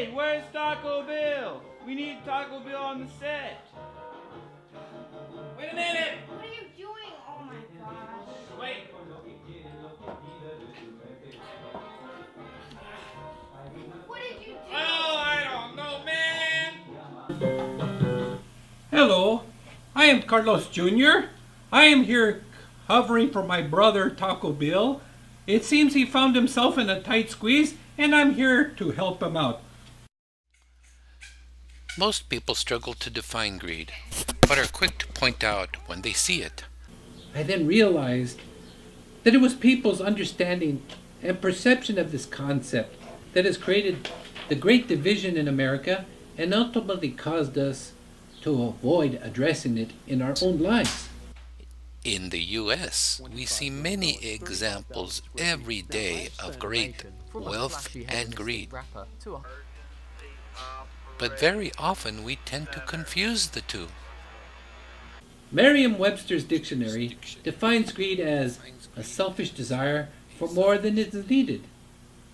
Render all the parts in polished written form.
Hey, where's Taco Bill? We need Taco Bill on the set. Wait a minute! What are you doing? Oh my gosh. Wait. What did you do? Oh, I don't know, man! Hello, I am Carlos Jr. I am here hovering for my brother Taco Bill. It seems he found himself in a tight squeeze, and I'm here to help him out. Most people struggle to define greed, but are quick to point out when they see it. I then realized that it was people's understanding and perception of this concept that has created the great division in America and ultimately caused us to avoid addressing it in our own lives. In the US, we see many examples every day of great wealth and greed. But very often we tend to confuse the two. Merriam-Webster's dictionary defines greed as a selfish desire for more than is needed,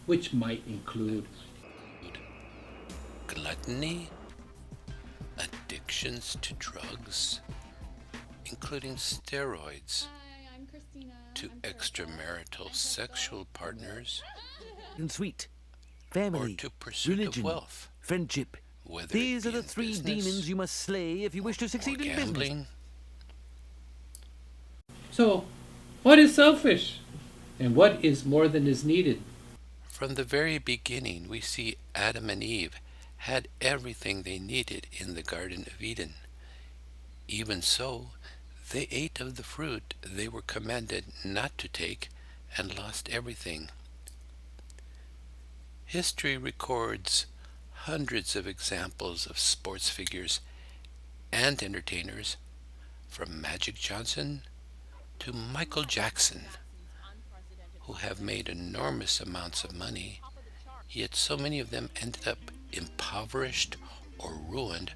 which might include Gluttony, addictions to drugs, including steroids, to extramarital sexual partners, and sweet, or family, to pursuit religion, of wealth, friendship. whether These it are be the in three business demons you must slay if you wish to or succeed in business. gambling. So, what is selfish? And what is more than is needed? From the very beginning, we see Adam and Eve had everything they needed in the Garden of Eden. Even so, they ate of the fruit they were commanded not to take and lost everything. History records hundreds of examples of sports figures and entertainers, from Magic Johnson to Michael Jackson, who have made enormous amounts of money, yet so many of them ended up impoverished or ruined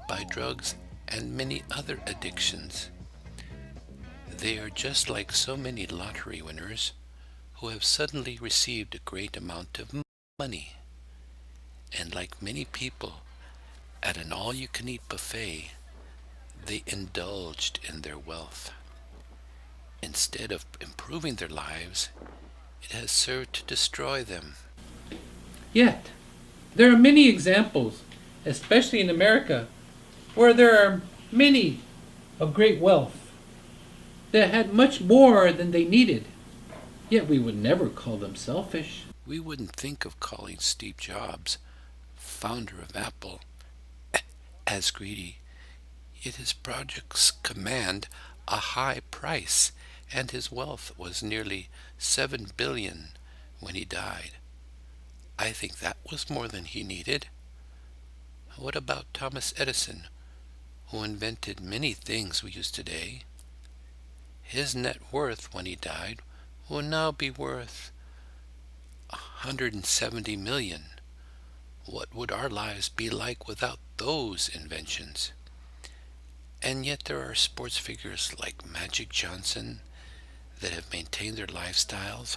by drugs and many other addictions. They are just like so many lottery winners who have suddenly received a great amount of money. And like many people at an all-you-can-eat buffet, they indulged in their wealth. Instead of improving their lives, it has served to destroy them. Yet, there are many examples, especially in America, where there are many of great wealth that had much more than they needed. Yet we would never call them selfish. We wouldn't think of calling Steve Jobs, founder of Apple, as greedy, yet his projects command a high price, and his wealth was nearly $7 billion when he died. I think that was more than he needed. What about Thomas Edison, who invented many things we use today? His net worth when he died will now be worth $170 million. What would our lives be like without those inventions? And yet there are sports figures like Magic Johnson that have maintained their lifestyles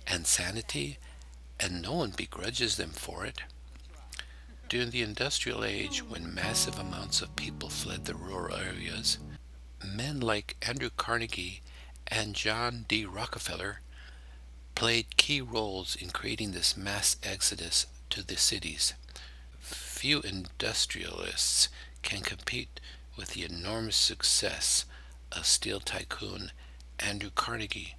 and sanity, and no one begrudges them for it. During the industrial age, when massive amounts of people fled the rural areas, men like Andrew Carnegie and John D. Rockefeller played key roles in creating this mass exodus to the cities. Few industrialists can compete with the enormous success of steel tycoon Andrew Carnegie,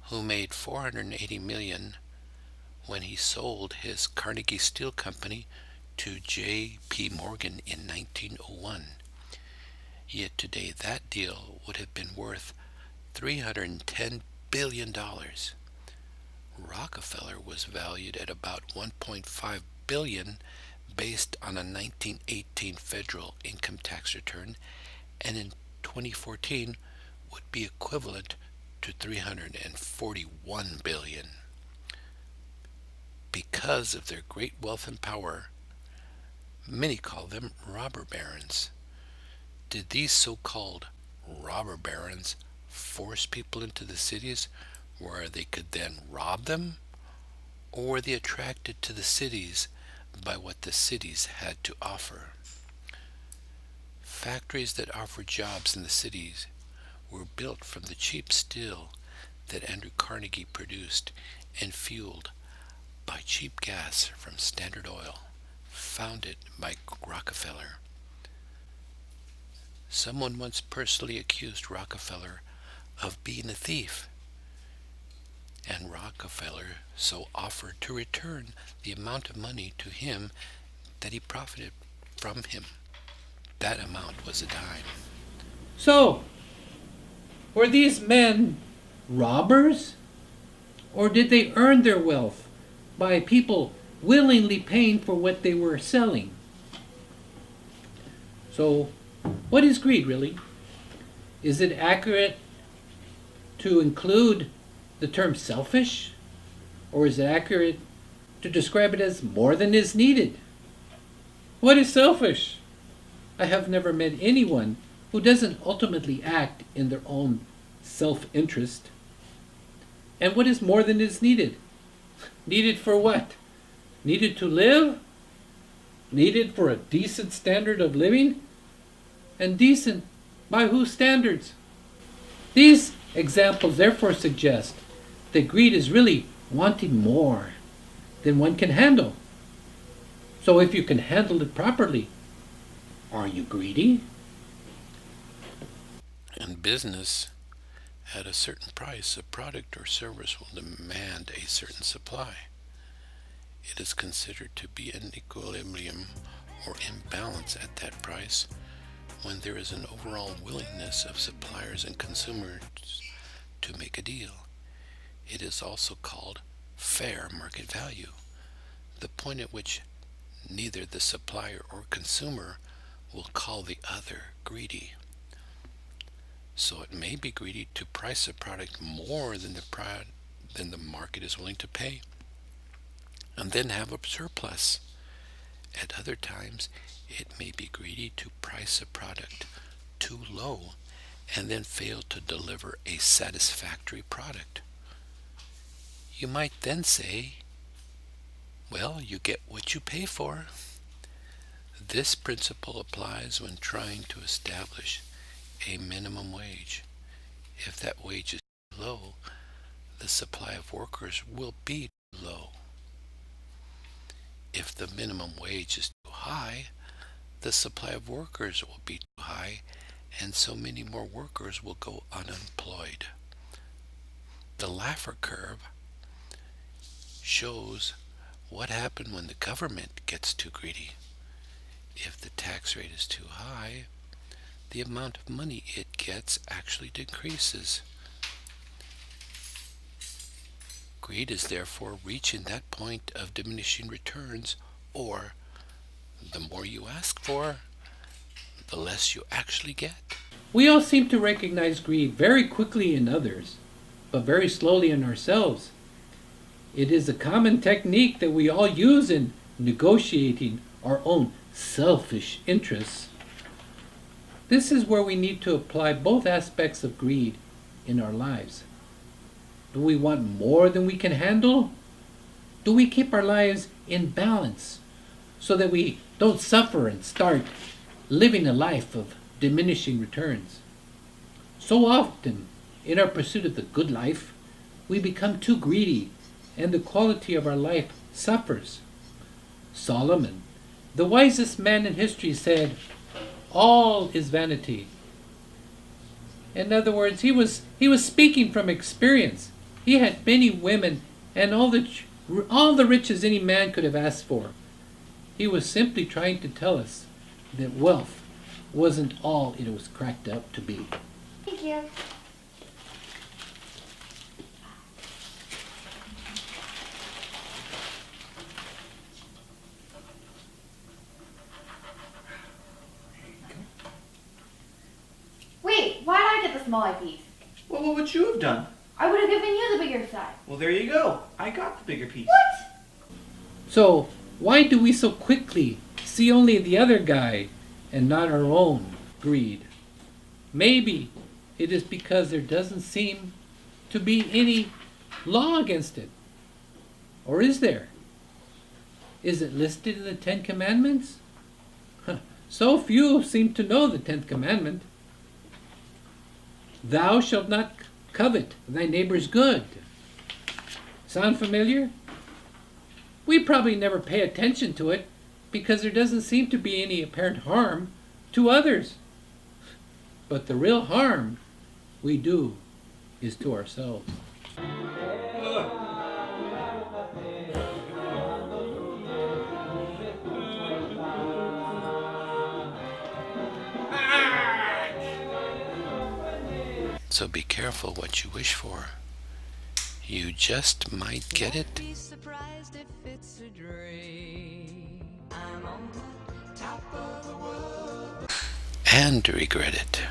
who made $480 million when he sold his Carnegie Steel Company to J.P. Morgan in 1901. Yet today that deal would have been worth $310 billion. Rockefeller was valued at about $1.5 billion based on a 1918 federal income tax return, and in 2014 would be equivalent to $341 billion. Because of their great wealth and power, many call them robber barons. Did these so-called robber barons force people into the cities where they could then rob them? Or were they attracted to the cities by what the cities had to offer. Factories that offered jobs in the cities were built from the cheap steel that Andrew Carnegie produced and fueled by cheap gas from Standard Oil, founded by Rockefeller. Someone once personally accused Rockefeller of being a thief, and Rockefeller so offered to return the amount of money to him that he profited from him. That amount was a dime. So, were these men robbers? Or did they earn their wealth by people willingly paying for what they were selling? So, what is greed really? Is it accurate to include the term selfish? Or is it accurate to describe it as more than is needed? What is selfish? I have never met anyone who doesn't ultimately act in their own self-interest. And what is more than is needed? Needed for what? Needed to live? Needed for a decent standard of living? And decent by whose standards? These examples therefore suggest that greed is really wanting more than one can handle. So if you can handle it properly, are you greedy? In business, at a certain price, a product or service will demand a certain supply. It is considered to be in equilibrium or imbalance at that price when there is an overall willingness of suppliers and consumers to make a deal. It is also called fair market value, the point at which neither the supplier or consumer will call the other greedy. So it may be greedy to price a product more than the market is willing to pay, and then have a surplus. At other times, it may be greedy to price a product too low and then fail to deliver a satisfactory product. You might then say, well, you get what you pay for. This principle applies when trying to establish a minimum wage. If that wage is too low, the supply of workers will be too low. If the minimum wage is too high, the supply of workers will be too high, and so many more workers will go unemployed. The Laffer curve shows what happens when the government gets too greedy. If the tax rate is too high, the amount of money it gets actually decreases. Greed is therefore reaching that point of diminishing returns, or the more you ask for, the less you actually get. We all seem to recognize greed very quickly in others, but very slowly in ourselves. It is a common technique that we all use in negotiating our own selfish interests. This is where we need to apply both aspects of greed in our lives. Do we want more than we can handle? Do we keep our lives in balance so that we don't suffer and start living a life of diminishing returns? So often, in our pursuit of the good life, we become too greedy and the quality of our life suffers. Solomon, the wisest man in history, said, "All is vanity." In other words, he was speaking from experience. He had many women and all the riches any man could have asked for. He was simply trying to tell us that wealth wasn't all it was cracked up to be. Thank you. Wait, why did I get the smaller piece? Well, what would you have done? I would have given you the bigger side. Well, there you go. I got the bigger piece. What? So, why do we so quickly see only the other guy and not our own greed? Maybe it is because there doesn't seem to be any law against it. Or is there? Is it listed in the Ten Commandments? So few seem to know the 10th commandment. Thou shalt not covet thy neighbor's good. Sound familiar? We probably never pay attention to it because there doesn't seem to be any apparent harm to others. But the real harm we do is to ourselves. So be careful what you wish for. You just might get it Be surprised if it's a dream. I'm on the top of the world. and regret it.